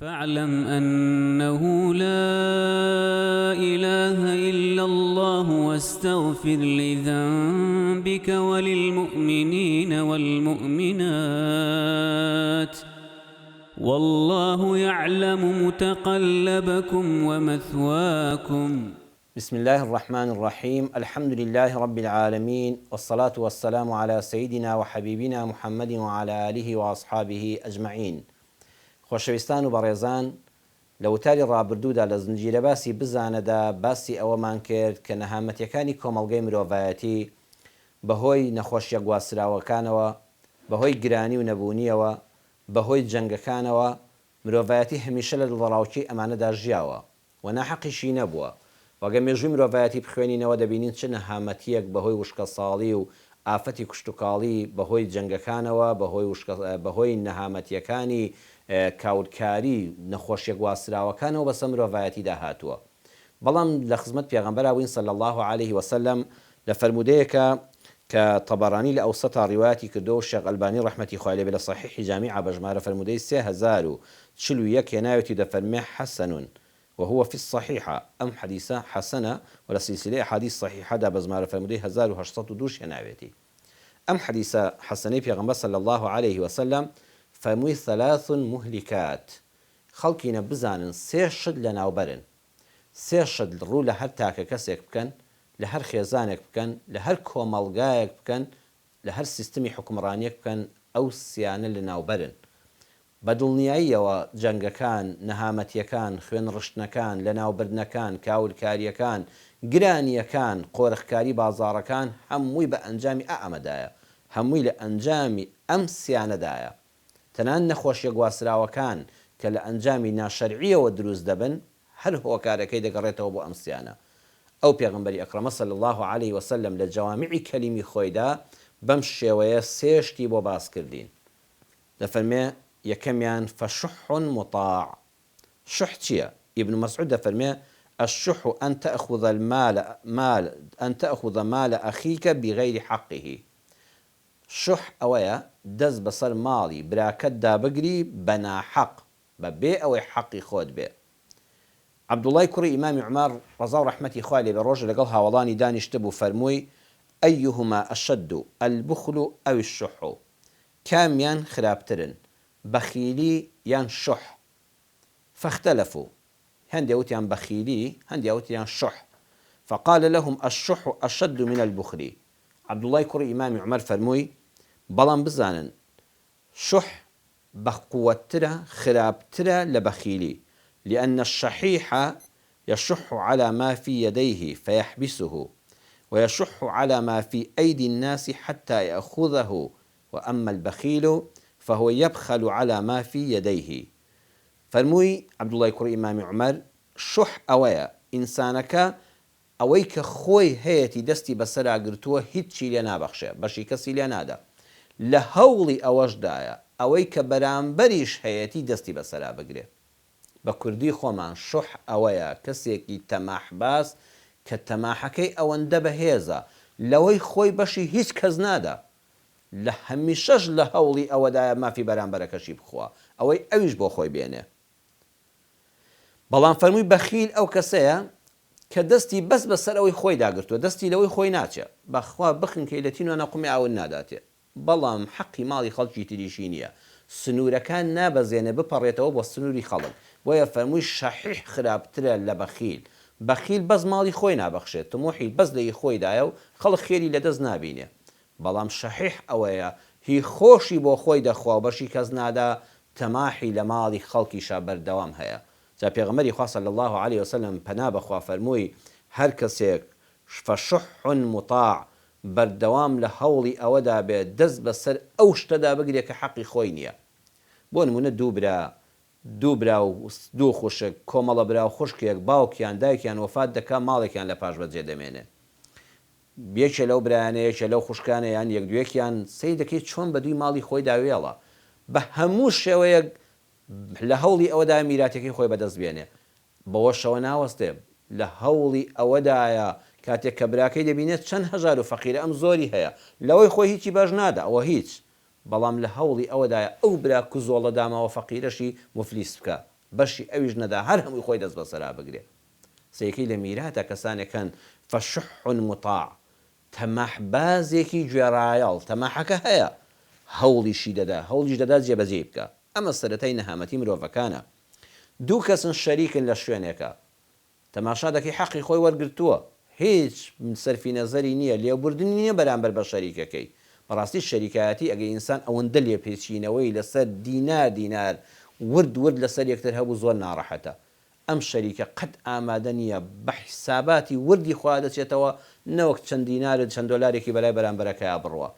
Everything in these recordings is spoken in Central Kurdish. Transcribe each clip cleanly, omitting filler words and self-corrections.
فاعلم أنه لا إله إلا الله واستغفر لذنبك وللمؤمنين والمؤمنات والله يعلم متقلبكم ومثواكم. بسم الله الرحمن الرحيم. الحمد لله رب العالمين، والصلاة والسلام على سيدنا وحبيبنا محمد وعلى آله وأصحابه أجمعين. خۆشەویستان و بەڕێزان، لە وتاری ڕابردوودا لە زنجیرە باسی بزانەدا باسی ئەوەمان کرد کە نەهامەتیەکانی کۆمەڵگەی مرۆڤایەتی بەهۆی نەخۆشیە گواسراوەکانەوە، بەهۆی گرانی و نەبوونیەوە، بەهۆی جەنگەکانەوە مرۆڤایەتی هەمیشە لە دڵڕاوکی ئەمانەدا ژیاوە و ناحەقیشی نەبووە. وەگە مێژووی مرۆڤایەتی بخوێنینەوە دەبینین چ نەهامەتیەک بەهۆی وشکە ساڵی و ئافەتی کوشتتوکاڵی، بەهۆی جەنگەکانەوە، بەهۆی نەهامەتیەکانی کاولکاری نەخۆشیە گواسراوەکانەوە بەسەر مرۆڤایەتیدا هاتووە. بەڵام لە خزمەت پێغەمبەراوین صلی الله عليه وسلم لە فەرمودەیەکە کە طەبەرانی لە ئەوسەتا ڕیواەتی کردو و شێخ ئەلبانی ڕەحمەتی خوای لێ بێ لە صەحیحی جامیع بە ژمارە فەرمودەی 3041 هێناوێتی دەفەرمێ حەسەن وهو في الصحيحة. أم حديثة حسنة ولا سلسلة أحاديث صحيحة دا بزمار فرمودي 1802 هناويتي. أم حديثة حسنة في صلى الله عليه وسلم فرموي 3 مهلكات خلقنا بزانن سيشد لناوبرن، سيشد رو لهر تاكا كسيك بكن، لهر خيزانك بكن، لهر كومالغايك بكن، لهر سيستمي حكمرانيك بكن أو سيانة لناوبرن. بەدڵنیاییەوە جەنگەکان، نەهامەتیەکان، خوێن ڕشتنەکان، لەناوبردنەکان، کاولکاریەکان، گرانیەکان، قۆرخکاری بازاڕەکان هەمووی بە ئەنجامی ئەمەدایە، هەمووی لە ئەنجامی ئەم سیانەدایە. تەنان نەخۆشیە گواسراوەکان کە لە ئەنجامی ناشەرعیەوە دروست دەبن هەر هۆکارەکەی دەگەڕێتەوە بۆ ئەم سیانە. ئەو پێغەمبەری ئەکرەمە صلی الله عليه وسلم لە جەوامعی کەلیمی خۆیدا بەم شێوەیە سێشتی بۆ باس کردین. دەفەرمێ یەکەمیان فشح مطاع. شح چییە؟ ابن مسعود دەفەرمێ الشح أن تأخذ مال أخيك بغير حقه. شح ئەوەیە دەست بەسەر ماڵی براکەتدا بگری بەناحەق، بەبێ ئەوەی حەقی خۆت بێ. عەبدوڵای کوڕی ئیمامی عومەر ڕەزا و ڕەحمەتی خوای لێ بێ ڕۆژە لەگەڵ هاوڵانی دانیشتە بوو فەرمووی ئەیهما ئەشەد البخل ئەو الشح. کامیان خراپترن، بەخیلی یان شح؟ فاختلفوا، هەندێ وتیان بەخیلی، هەندێ وتیان شح. فقال لهم الشح أشد من البخل. عەبدوڵای کوڕی ئیمامی عومەر فەرمووی بەڵام بزانن شح بەقووەترە، خراپترە لە بەخیلی، لأن الشحيح يشح على ما في يديه فيحبسه ويشح على ما في أيدي الناس حتى يأخذه، وأما البخيل فهو يبخل على ما في يديه. فەرمووی عەبدوڵای کوڕی ئیمامی عومەر شح ئەوەیە ئینسانەکە ئەوەی کە خۆی هەیەی دەستی بەسەرا گرتووە هیچی لێ نابەخشێ، بەشی کەسی لێ نادا، لە هەوڵی ئەوەشدایە ئەوەی کە بەرامبەریش هەیەی دەستی بەسەرا بگرێ. بە کوردی خۆمان شح ئەوەیە کەسێکی تەماحباس کە تەماحەکەی ئەوەندە بەهێزە لەوەی خۆی بەشی هیچ کەس نادا، لە هەمیشەش لە هەوڵی ئەوەدایە مافی بەرامبەرەکەشی بخوا، ئەوەی ئەویش بۆ خۆی بێنێ. بەڵام فەرمووی بەخیل ئەو کەسەیە کە دەستی بەس بەسەر ئەوەی خۆی داگرتووە، دەستی لەوەی خۆی ناچێ، بەخوا بخنکەی لە تینوە نەقومی ئاون ناداتێ، بەڵام حەقی ماڵی خەڵکی تریشی نییە، سنوورەکان نابەزێنێ بپەڕێتەوە بۆ سنووری خەڵک. وایە فەرمووی شەحیح خراپترە لە بەخیل. بەخیل بەس ماڵی خۆی نابەخشێت، تمۆحی بەس لەی خۆیدایە و خەڵک خێری لەدەست نابینێ. بەڵام شەحیح ئەوەیە هی خۆشی بۆ خۆی دەخوا و بەشی کەس نادا، تەماحی لە ماڵی خەڵکیشا بەردەوام هەیە. جا پێغەمبەری خوا صلی الله عليه وسلم پەنا بەخوا فەرمووی هەر کەسێک فشح مطاع بەردەوام لە هەوڵی ئەوەدا بێت دەست بەسەر ئەو شتەدا بگرێت کە حەقی خۆی نییە. بۆ نمونە دوو برا و دوو خوشک، کۆمەڵە برا و خوشکێک باوکیان دایکیان وەفات دەکا، ماڵێکیان لە پاش بەجێ دەمێنێ. یەکێ لەو برایانە، یەکێ لەو خوشکانەیان، یەک دوێکیان سەی دەکەیت چۆن بە دووی ماڵی خۆی داوێڵە، بە هەموو شێوەیەک لە هەوڵی ئەوەدا میراتەکەی خۆی بەدەست بێنێ. بەوە شەوە ناوەستێ لە هەوڵی ئەوەدایە کاتێک کە براکەی دەبینێت چەند هەژار و فەقیرە ئەم زۆری هەیە، لەوەی خۆی هیچی باش نادا، ئەوە هیچ، بەڵام لە هەوڵی ئەوەدایە ئەو برا کوزۆڵە داماوە فەقیرەشی مفلیس بکە، بەشی ئەویش نەدا هەر هەمووی خۆی دەست بەسەرا بگرێ. سەیەکەی لە میراتە کەسانێکن فەشح مطاع، تەماحبازێکی گوێڕایەڵ، تەماحەکە هەیە هەوڵیشی دەدا، هەوڵیش دەدا جێبەجێ بکە. ئەمە سەرەتای نەهامەتی مرۆڤەکانە. دوو کەسن شەریکن لە شوێنێکە، تەماشا دەکەی حەقی خۆی وەرگرتووە، هیچ سەرفی نەزەری نییە، لێبوردنی نییە بەرامبەر بە شەریکەکەی. بەڕاستی شەریکایەتی ئەگەی ئینسان ئەوەندە لێ پێچینەوەی لەسەر دینار ورد لەسەر یەکتر هەبوو زۆر ناڕەحەتە. ئەم شەریکە قەت ئامادە نییە بە حیساباتی وردی خوا دەچێتەوە، نەوەک چەند دینارت چەند دۆلارێکی بەلای بەرامبەرەکەیە بڕوە.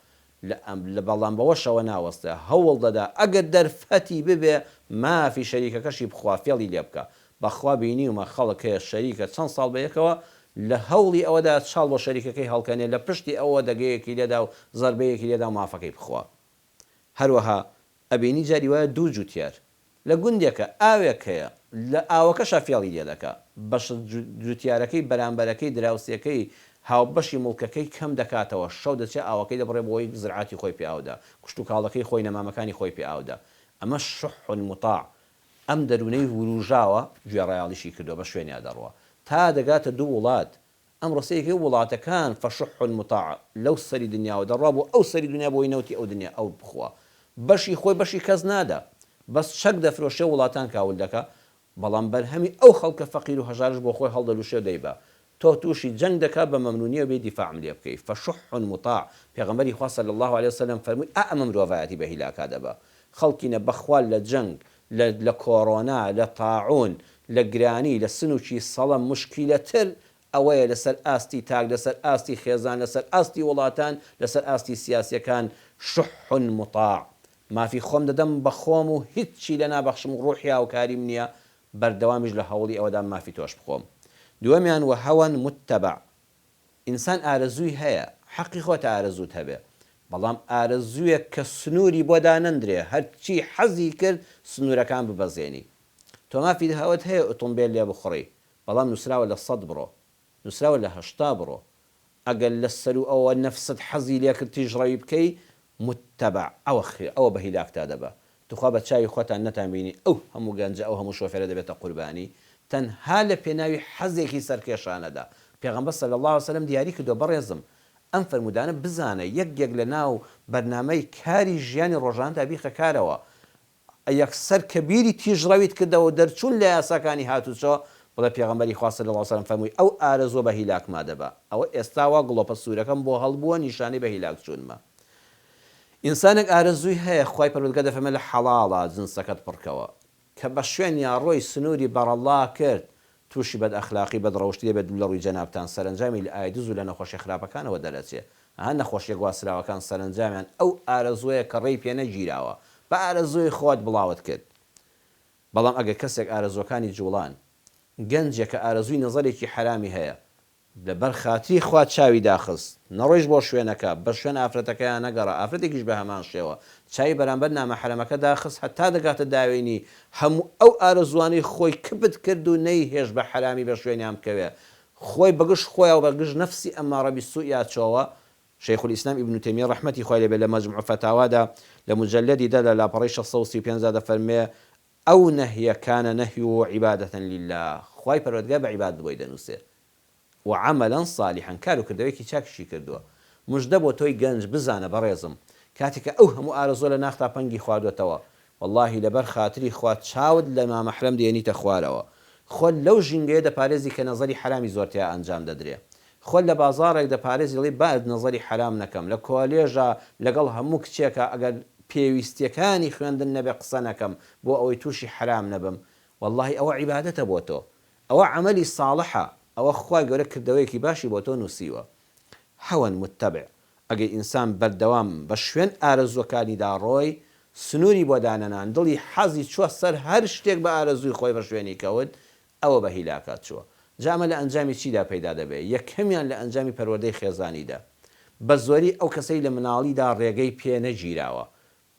لە بەڵام بەوەشەوە ناوەستە هەوڵ دەدا ئەگەر دەرفەتی ببێ مافی شەریکەکەشی بخوا فێڵی لێ بکە. بەخوا بینیومە خەڵک هەیە شەریکە چەند ساڵ بەیەکەوە لە هەوڵی ئەوەدا چاڵ بۆ شەریکەکەی هەڵکەنێ، لە پشتی ئەوە دەگەیەکی لێدا و زەربەیەکی لێدا و مافەکەی بخوا. هەروەها ئەبینی جاری وایە دوو جوتیار لە گوندێکە ئاوێک هەیە، لە ئاوەکەشە فێڵی لێ دەکا، بەش جوتیارەکەی بەرامبەرەکەی دراوسەکەی هاوبەشی مڵکەکەی کەم دەکاتەوە، شەو دەچێت ئاوەکەی دەبڕێ بۆی زرعاتی خۆی پێئاودا، کوشت و کاڵەکەی خۆی نەمامەکانی خۆی پێئاودا. ئەمە شح مطاع، ئەم دەروونەی وروژاوە گوێڕایاڵیشی کردو بە شوێنیا دەڕوە تا دەگاتە دوو وڵات. ئەم ڕستەیەکی وڵاتەکان فەشح مطاع لەو سەری دنیاوە دەڕوا بۆ ئەو سەری دنیا بۆی نەوتی ئەو دنیا ئەو بخوا، بەشی خۆی بەشی کەس نادا، بەس چەک دەفرۆشێ وڵاتان کاول دەکە، بەڵام بەرهەمی ئەو خەڵکە فەقیر و هەژارش بۆ خۆی هەڵدەلوشێ دەیبا، تۆ تووشی جەنگ دەکا بە مەمنونیە بێ دیفاعم لێ بکەی. فەشح مطاع پێغەمبەری خوا صلی الله علیه وسلم فەرمووی ئەمە مرۆڤایەتی بە هیلاکا دەبا. خەڵکینە بەخوا لە جەنگ، لە کۆڕۆنا، لە تاعون، لە گرانی، لە سنووکی سەڵەم مشکیلەتر ئەوەیە لەسەر ئاستی تاک، لەسەر ئاستی خێزان، لەسەر ئاستی وڵاتان، لەسەر ئاستی سیاسیەکان. شح مطاع، مافی خۆم دەدەم بە خۆم و هیچی لە نابەخشم و ڕوحی هاوکاریم نییە، بەردەوامیش لە هەوڵی ئەوەدا مافی تۆش بخۆم. دووەمیان وهەوەن متەبع، ئینسان ئارەزووی هەیە، حەقی خۆتە ئارەزووت هەبێ، بەڵام ئارەزوویەک کە سنووری بۆ دانەندرێ، هەرچی حەزی کرد سنوورەکان ببەزێنی. تۆ مافی هەوت هەیە ئۆتۆمبیل لێ بخڕی، بەڵام نووسراوە لە 100 بڕۆ، نووسراوە لە 80 بڕۆ. ئەگەر لە سەر و ئەوە نەفست حەزی لێ کرد تیژڕەوی بکەی، متەبع ئەوە بە هیلاکتا دەبە. توخوا بە چاوی خۆتان نەتانبینی ئەو هەموو گەنجە ئەو هەموو شۆفێرە دەبێتە قوربانی، تەنها لە پێناوی حەزێکی سەرکێشانەدا. پێغەمبەر صلی الله علیه وسلم دیاری کردو بەڕێزم ئەم فەرمودانە بزانە یەک لە ناو بەرنامەی کاری ژیانی ڕۆژانەدا بیخە کارەوە، یەکسەر کە بیری تیژڕەویت کردەوە دەرچوون لە یاساکانی هاتوچۆ، بڵێ پێغەمبەری خوا صلی الله علیه وسلم فەرمووی ئەو ئارەزوە بە هیلاکما دەبا. ئەوە ئێستاوا گڵۆپە سوورەکەم بۆ هەڵبووە نیشانەی بە هیلاک چوونمە. ئینسانێک ئارەزووی هەیە خوای پەروەردگار دەفەرمێ لە حەڵاڵە جنسەکەت پڕکەوە، کە بە شوێنیا ڕۆی سنووری بەڕەڵا کرد تووشی بەد ئەخلاقی بەدڕەوشتی دەبێت لە ڕووی جەنابتان، سەرنجامی لە ئایدز و لە نەخۆشی خراپەکانەوە دەرەچێت. هەر نەخۆشیە گواسراوەکان سەرنجامیان ئەو ئارەزوەیە کە ڕێی پێ نەگیراوە، بە ئارەزوی خۆت بڵاوت کرد. بەڵام ئەگەر کەسێک ئارەزوەکانی جوڵان، گەنجێک کە ئارەزووی نەزەرێکی حرامی هەیە، لەبەر خاتری خوا چاوی داخست، نەڕۆیش بۆ شوێنەکە، بە شوێن ئافرەتەکەیان نەگەڕا، ئافرەتێکیش بە هەمان شێوە چاوی بەرامبەر نامەحرەمەکە داخست، هەتا دەگاتە داوێنی هەموو ئەو ئارەزوانەی خۆی کبت کرد و نەیهێش بە حرامی بە شوێنیان بکەوێ، خۆی بەگشت خۆیان و بەگشت نەفسی ئەمارە بیسوء یاچەوە. شەیخ الئیسلام ئیبن تەیمیە ڕەحمەتی خوای لێبێ لە مەجموع فتاوادا لە مجەلەدیدا لە لاپەڕەی 635 دەفەرمێ ئەو نەهیە کانە نەهیه عیبادەة لله، خوای پەروەردگار بە عیبادەت بۆی دەنووسێ وعملا صالحا، کار و کردەوەیەکی چاکیشی کردووە. مژدە بۆ تۆی گەنج بزانە بەڕێزم، کاتێککە ئەو هەموو ئارەزۆ لە ناختا پەنگی خواردوێتەوە، واللهی لەبەر خاتری خوا چاوت لە نامەحرەم دێنیتە خوارەوە، خۆت لەو ژینگەیە دەپارێزی کە نەزەری حرامی زۆرتیا ئەنجام دەدرێ، خۆت لە بازاڕێک دەپارێزی دەڵێ بعد نەزەری حرام نەکەم، لە کۆلێژە لەگەڵ هەموو کچێکە ئەگەر پێویستیەکانی خوێندن نەبێ قسە نەکەم بۆ ئەوەی تووشی حرام نەبم، واللهی ئەوە عیبادەتە بۆ تۆ، ئەوە عەمەلی ساڵحە، ئەوە خوای گەورە کردەوەیەکی باشی بۆ تۆ نووسیوە. هەوەن متەبع، ئەگەر ئینسان بەردەوام بە شوێن ئارەزوەکانیدا ڕۆی، سنووری بۆ دانەنان، دڵی حەزی چووە سەر هەر شتێک بە ئارەزووی خۆی بە شوێنی کەوت، ئەوە بە هیلاکات چووە. جامە لە ئەنجامی چیدا پەیدا دەبێت؟ یەکەمیان لە ئەنجامی پەروەردەی خێزانیدا، بە زۆری ئەو کەسەی لە مناڵیدا ڕێگەی پێ نەگیراوە،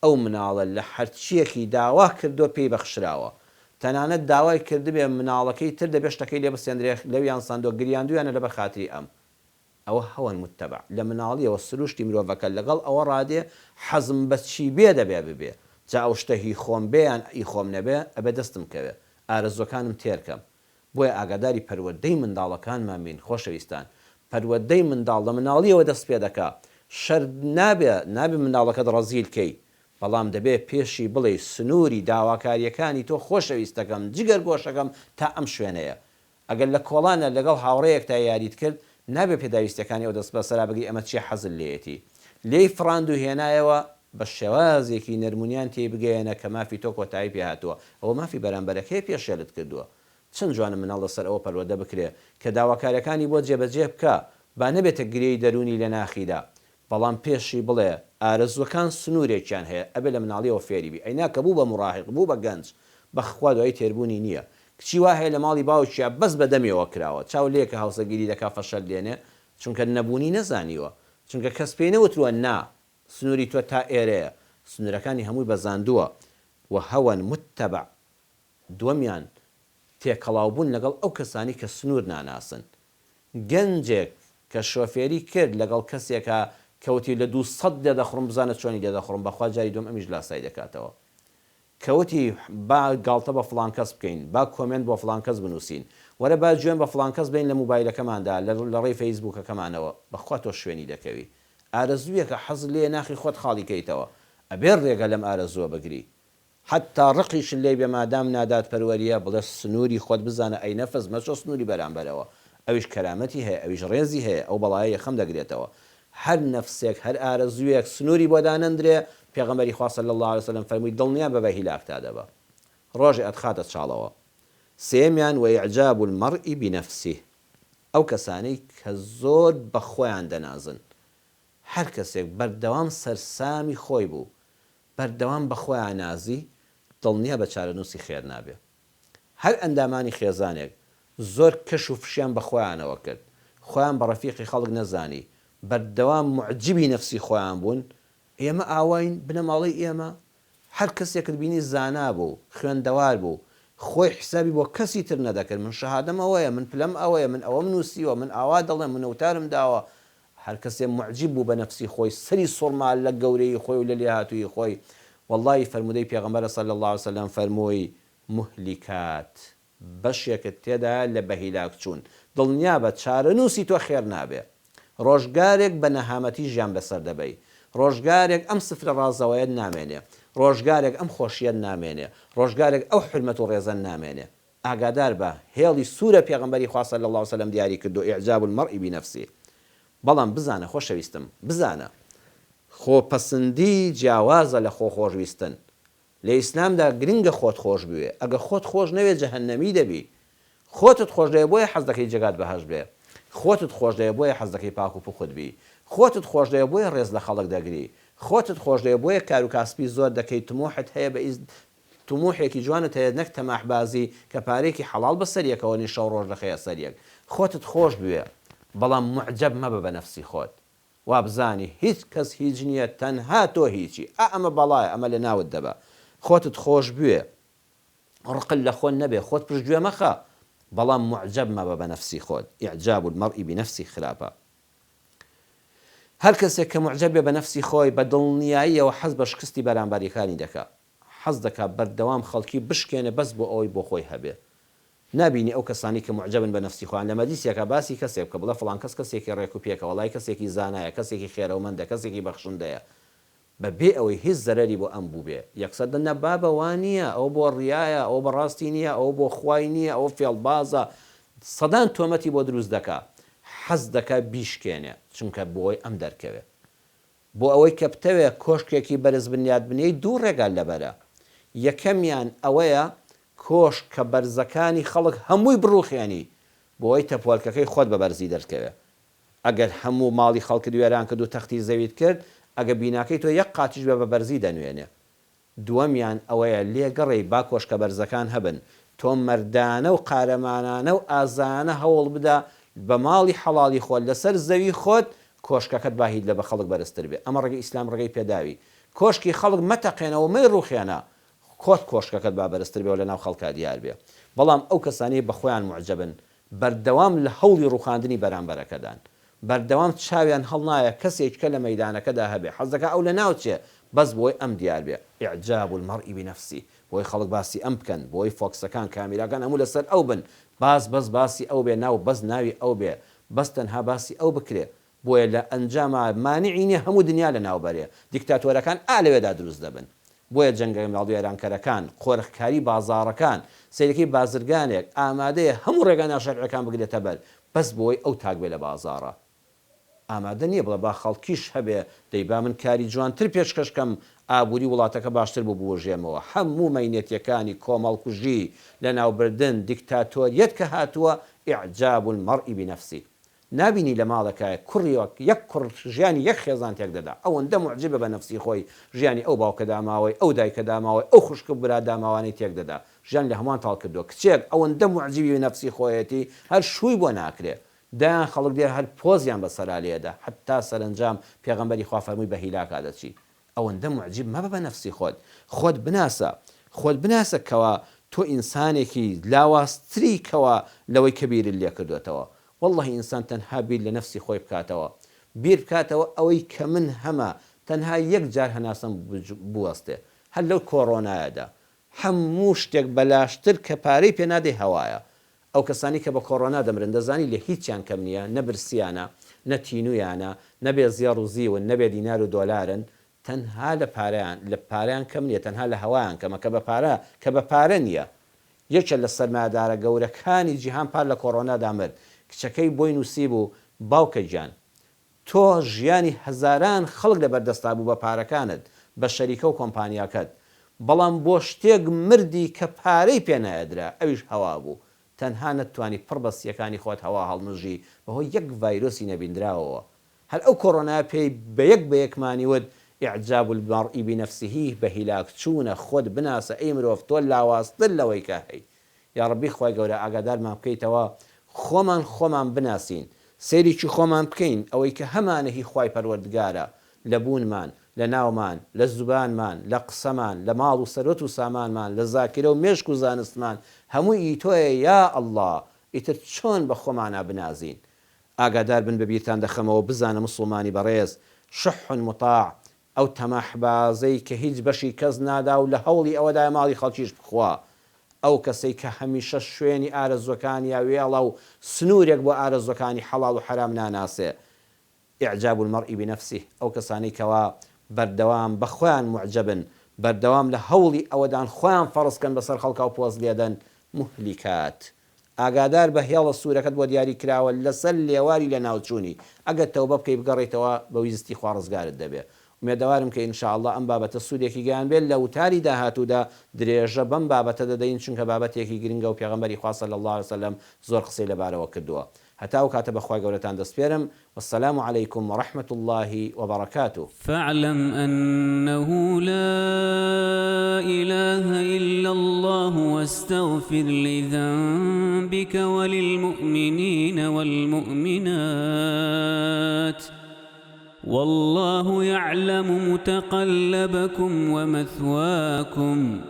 ئەو مناڵە لە هەرچیەکی داوا کردو پێی بەخشراوە، تەنانەت داوای کردبێ مناڵەکەی تر دەبێت شتەکەی لێ بسێندرێ لەویان ساندۆ گریاندویانە لەبەر خاتری ئەم، ئەوە هەوەن متەبع، لە مناڵیەوە سروشتی مرۆڤەکە لەگەڵ ئەوە ڕادێ حەزم بە چی بێ دەبێ ببێ، جا ئەو شتە هی خۆم بێیان ئی خۆم نەبێ ئەبێ دەستم کەوێ، ئارەزوەکانم تێرکەم. بۆیە ئاگاداری پەروەردەی منداڵەکانمان بین خۆشەویستان. پەروەردەی منداڵ لە مناڵیەوە دەست پێ دەکا. شەر نابێ منداڵەکەت ڕەزیلکەی، بەڵام دەبێت پێشی بڵێ سنووری داواکاریەکانی تۆ خۆشەویستەکەم جگەر گۆشەکەم تا ئەم شوێنەیە. ئەگەر لە کۆڵانە لەگەڵ هاوڕەیەک تا یاریت کرد نابێ پێداویستەکانی ئەو دەست بەسەرا بگری ئەمە چی حەزل لێتی لێی فراند و هێنایەوە بە شێوازێکی نەرمونیان تێ بگەێنە کە مافی تۆ کۆتایی پێ هاتووە ئەوە مافی بەرامبەرەکەی پێشێلت کردووە. چەند جوانە مناڵ لەسەر ئەوە پەروەردە بکرێ کە داواکاریەکانی بۆ جێبەجێ بکە با نەبێتە گرەی دەرونی لە ناخیدا، بەڵام پێشی بڵێ ئارەزوەکان سنوورێکیان هەیە ئەبێ لە مناڵیەوە فێریبی ئەینا کە بوو بە مراهق بوو بە گەنج بەخوا دوای تێربوونی نییە. کچی وا هەیە لە ماڵی باوکیە بەس بە دەمێەوە کراوە چاو لێکە هاوسەگیری دەکا فەشەل لێنێ چونکە نەبوونی نەزانیوە، چونکە کەس پێی نەوتووە نا سنووری تۆ تا ئێرەیە، سنوورەکانی هەمووی بەزاندووە و هەون متتەبع. دووەمیان تێکەڵاوبوون لەگەڵ ئەو کەسانی کە سنوور ناناسن. گەنجێک کە شۆفێری کرد لەگەڵ کەسێکە کەوتی لە 200 دەدەخڕم بزانە چۆنی دەدەخڕم بەخوا جاری دوم ئەمیش لاسای دەکاتەوە. کەوتی با گاڵتە بە فڵان کەس بکەین، با کۆمنت بۆ فڵان کەس بنووسین، وەرە با گوێن بە فڵان کەس بین لە موبایلەکەماندا لە ڕێی فەیسبووکەکەمانەوە بەخوا تۆ شوێنی دەکەوی. ئارەزوویەکە حەز لێ ناخی خۆت خاڵی کەیتەوە ئەبێ ڕێگە لەم ئارەزووە بگری. حتا ڕقیش لێ بێ مادام نادات پەروەریە بڵێ سنووری خۆت بزانە ئەی نەفس مەچۆ سنووری بەرامبەرەوە ئەویش کەرامەتی هەیە ئەویش ڕێزی هەیە ئەو بەڵایە خەم دەگرێتەوە. هەر نەفسێک هەر ئارەزوویەک سنووری بۆ دانەندرێ پێغەمبەری خوا صلی الله علیه وسلم فەرمووی دڵنیا بە هیلاکتا دەبە ڕۆژێ ئەتخاتە چاڵەوە. سێمیان وإعجاب المرء بنفسه، ئەو کەسانەی کە زۆر بە خۆیان دەنازن. هەر کەسێک بەردەوام سەرسامی خۆی بوو بەردەوام بە خۆیان نازی دڵنیا بە چارەنووسی خێر نابێ. هەر ئەندامانی خێزانێک زۆر کەش و فشیان بە خۆیانەوە کرد، خۆیان بە ڕەفیقی خەڵک نەزانی، بەردەوام معجبی نەفسی خۆیان بوون. ئێمە ئاواین بنە ماڵی ئێمە هەر کەسێکت بینی زانا بوو خوێندەوار بوو خۆی حسابی بۆ کەسی تر نەدەکرد من شەهادەم ئەوەیە من پلەم ئەوەیە من ئەوەم نووسیوە من ئاوا دەڵێم من ئەوتارم داوە. هەر کەسێ معجب بوو بە نەفسی خۆی سەری سوڕمال لە گەورەی خۆی و لە لێهاتووی خۆی. والله فەرمودەی پێغەمبەر صلی الله علیه وسلم فەرمووی مهلیکات بەشێکت تێدا لە بەهیلاک چوون دڵنیا بە چارەنووسی تۆ خێر نابێ. ڕۆژگارێک بە نەهامەتی ژیان بەسەر دەبەی، ڕۆژگارێک ئەم سفرە ڕازەوەیەت نامێنێ، ڕۆژگارێک ئەم خۆشیەت نامێنێ، ڕۆژگارێک ئەو حرمەت و ڕێزەن نامێنێ. ئاگادار بە هێڵی سوورە پێغەمبەری خوا صلی الله علیه وسلم دیاری کردو ئیعجاب المرء بنفسه. بەڵام بزانە خۆشەویستم بزانە خۆپەسەندی جیاوازە لە خۆ خۆشویستن. لە ئیسلامدا گرنگە خۆت خۆش بوێ، ئەگە خۆت خۆش نەوێت جەهەنەمی دەبی. خۆتت خۆش دەیە بۆیە حەز دەکەی جێگات بەهەش بێ، خۆتت خۆش دەیە بۆیە حەز دەکەی پاک و پوخت بی، خۆتت خۆش دەیە بۆیە ڕێز لە خەڵک دەگری، خۆتت خۆش دەیە بۆیە کار و کاسبی زۆر دەکەی تموحت هەیە بە تموحێکی جوانت هەیە نەک تەماحبازی کە پارێکی حەڵال بەسەریەکەوە نی شەو ڕۆژ دەخەیە سەریەک. خۆتت خۆش بوێ بەڵام معجب مەبە بە نەفسی خۆت. وا بزانی هیچ کەس هیچ نییە تەنها تۆ هیچی ئەمە بەڵایە ئەمە لە ناوت دەبە. خۆتت خۆش بوێ ڕقل لە خۆن نەبێ خۆت پشتگوێ مەخە بەڵام معجب مەبە بە نەفسی خۆت. ئیعجاب المرء بنفسه خراپە. هەر کەسێک کە معجب بێ بە نەفسی خۆی بە دڵنیاییەوە حەز بە شکستی بەرامبەریەکانی دەکا، حەز دەکا بەردەوام خەڵکی بشکێنێ بەس بۆ ئەوەی بۆ خۆی هەبێ. نبینی ئەو کەسانی کە معجبن بە نەفسی خۆیان لە مەجلیسێکە باسی کەسێک بکە بڵێ فڵان کەس کەسێکی ڕێک و پێکە وەڵای کەسێکی زانایە کەسێکی خێرەومەندە کەسێکی بەخشندەیە بەبێ ئەوەی هیچ زەرەری بۆ ئەم بوو بێ یەکسەر دەنە بابە وان نییە ئەو بۆ ڕیایە ئەو بەڕاستی نییە ئەو بۆ خوای نییە ئەو فێڵبازە سەدان تۆمەتی بۆ دروست دەکا حەز دەکا بیشکێنێ چونکە بۆی ئەم دەرکەوێ بۆ ئەوەی کە بتەوێ کۆشکێکی بەرز بنیاد بنێی دوو ڕێگال لەبەرە. یەکەمیان ئەوەیە کۆش کە بەرزەکانی خەڵک هەمووی بڕوخێنی بۆی تەپۆلکەکەی خۆت بە بەرزی دەرکەوێ. ئەگەر هەموو ماڵی خەڵکت وێران کرد و تەختی زەویت کرد ئەگە بیناکەی تۆ یەک قاچیش بە بەرزی دەنوێنێ. دووەمیان ئەوەیە لێگەڕێی با کۆشکە بەرزەکان هەبن تۆ مەردانە و قارەمانانە و ئازانە هەوڵ بدە بە ماڵی حەڵاڵی خۆت لەسەر زەوی خۆت کۆشکەکەت باهید لە بە خەڵک بەرزتر بێ. ئەمە ڕێگەی ئیسلام ڕێگەی پێداوی کۆشکی خەڵک مەتەقێنەوە مەی ڕوخێنە خۆت کۆشکەکەت با بەرزتر بێ و لە ناو خەڵکا دیار بێ. بەڵام ئەو کەسانەی بە خۆیان معجبن بەردەوام لە هەوڵی ڕوخاندنی بەرامبەرەکەدان بەردەوام چاویان هەڵنایە کەسێک کە لە مەیدانەکەدا هەبێ حەز دەکا ئەو لە ناوچێ بەس بۆی ئەم دیار بێ. ئیعجاب المرء بنفسه بۆی خەڵک باسی ئەم بکەن بۆی فۆکسەکان کامیراکان هەموو لەسەر ئەو بن بەس باسی ئەو بێ ناو بەس ناوی ئەو بێ بەس تەنها باسی ئەو بکرێ بۆیە لە ئەنجامە مانعی نییە هەموو دنیا لە ناوبەرێ دیکتاتۆرەکان لەوێدا دروست دەبن بۆیە جەنگە ماڵدوێرانکەرەکان خۆرخکاری بازاڕەکان سیرەکەی بازرگانێک ئامادەیە هەموو ڕێگانە شەرعەکان بگرێتە بەر بەس بۆی ئەو تاک بێ لە بازاڕە ئامادە نییە بڵێ با خەڵکیش هەبێ دەیبا من کاری جوانتر پێشکەشکەم ئابووری وڵاتەکە باشتر بوو بوەژێمەوە هەموو مەینێتیەکانی کۆمەڵکوژی لە ناوبردن دیکتاتۆریەت کە هاتووە ئیعجاب المەرء بنفسه نابینی لە ماڵەکەیە کوڕیوەک یەک کوڕ ژیانی یەک خێزان تێک دەدا ئەوەندە معجبە بە نەفسی خۆی ژیانی ئەو باوکە داماوەی ئەو دایکە داماوەی ئەو خوشکە برا داماوانەی تێک دەدا ژیان لە هەمان تاڵ کردووە کچێک ئەوەندە معجبی نەفسی خۆیەتی هەر شووی بۆ ناکرێ دایان خەڵک دێ هەر پۆزیان بەسەرا لێدا حتا سەرنجام پێغەمبەری خوا فەرمووی بە هیلاکا دەچی ئەوەندە معجب مەبە بە نەفسی خۆت بناسە کەوا تۆ ئینسانێکی لاواستری کەوا لەوەی کە بیرت لێ کردوێتەوە والله ئینسان تەنها بیر لە نەفسی خۆی بکاتەوە بیر بکاتەوە ئەوەی کە من هەمە تەنها یەک جار هەناسم بوەستێ هەر لەو کۆڕۆنایەدا هەموو شتێک بەلاشتر کە پارەی پێ نادەی هەوایە ئەو کەسانی کە بە کۆڕۆنا دەمرن دەزانی لە هیچیان کەم نییە نەبرسیانە نەتینویانە نەبێ زیێڕ و زیون نەبێ دینار و دۆلارن تەنها لە پارەیان کەم نییە تەنها لە هەوایان کەمە کە بە پارە نییە یەکێ لە سەرمایەدارە گەورەکانی جیهان پار لە کۆڕۆنادا مرد کچەکەی بۆی نووسی بوو باوکە گیان تۆ ژیانی هەزاران خەڵک لەبەردەستا بوو بە پارەکانت بە شەریکە و کۆمپانیاکەت بەڵام بۆ شتێک مردی کە پارەی پێ نایەدرا ئەویش هەوا بوو تەنها نەتوانی پڕ بەستیەکانی خۆت هەوا هەڵمژی بەهۆی یەک ڤایرۆسی نەبیندراوەوە هەر ئەو کۆڕۆنا پێی بە یەکمانی وت ئیعجاب المەرء بنفسه بە هیلاک چوونە خۆت بناسە ئەی مرۆڤ تۆ لاواستر لەوەی کە هەی یا ڕەبی خۆی گەورە ئاگادارمان بکەیتەوە خۆمان بناسین سەیریکی خۆمان بکەین ئەوەی کە هەمانە هی خوای پەروەردگارە لە بوونمان لە ناومان لە زوبانمان لە قسەمان لە ماڵ و سەرۆت و سامانمان لە زاکرە و مێشک و زانستمان هەمووی تۆیە یا ئەڵڵا ئیتر چۆن بە خۆمانە بنازین ئاگادار بن بەبیرتان دەخەمەوە بزانە مسڵمانی بەڕێز شح مطاع ئەو تەماحبازەی کە هیچ بەشی کەس نادا و لە هەوڵی ئەوەدای ماڵی خەڵکیش بخوا ئەو کەسەی کە هەمیشە شوێنی ئارەزوەکانی یا وێڵە و سنوورێک بۆ ئارەزوەکانی حەڵاڵ و حرام ناناسێ ئیعجاب المەرء بنفسه ئەو کەسانەی کەوا بەردەوام بە خۆیان معجبن بەردەوام لە هەوڵی ئەوەدان خۆیان فەڕزکەن بەسەر خەڵکا و پۆز لێدەن مهلیکات ئاگادار بە هێڵە سوورەکەت بۆ دیاری کراوە لەسەر لێواری لە ناوچوونی ئەگەر تەوبە بکەی بگەڕێیتەوە بە ویزستی خوا ڕزگارت دەبێ ومێدەوارم کە ئینشاءالله ئەم بابەتە سوودێکی گیان بێت لە وتاری داهاتوودا درێژە بەم بابەتە دەدەین چونکە بابەتێکی گرنگە و پێغەمبەری خوا صلی الله علیه وسلم زۆر قسەی لەبارەوە کردووە هەتا و کاتە بەخوای گەورەتان دەسپێرم والسلام عليكم ورحمة الله وبركاته فاعلم أنه لا إله إلا الله واستغفر لذنبك وللمؤمنين والمؤمنات والله يعلم متقلبكم ومثواكم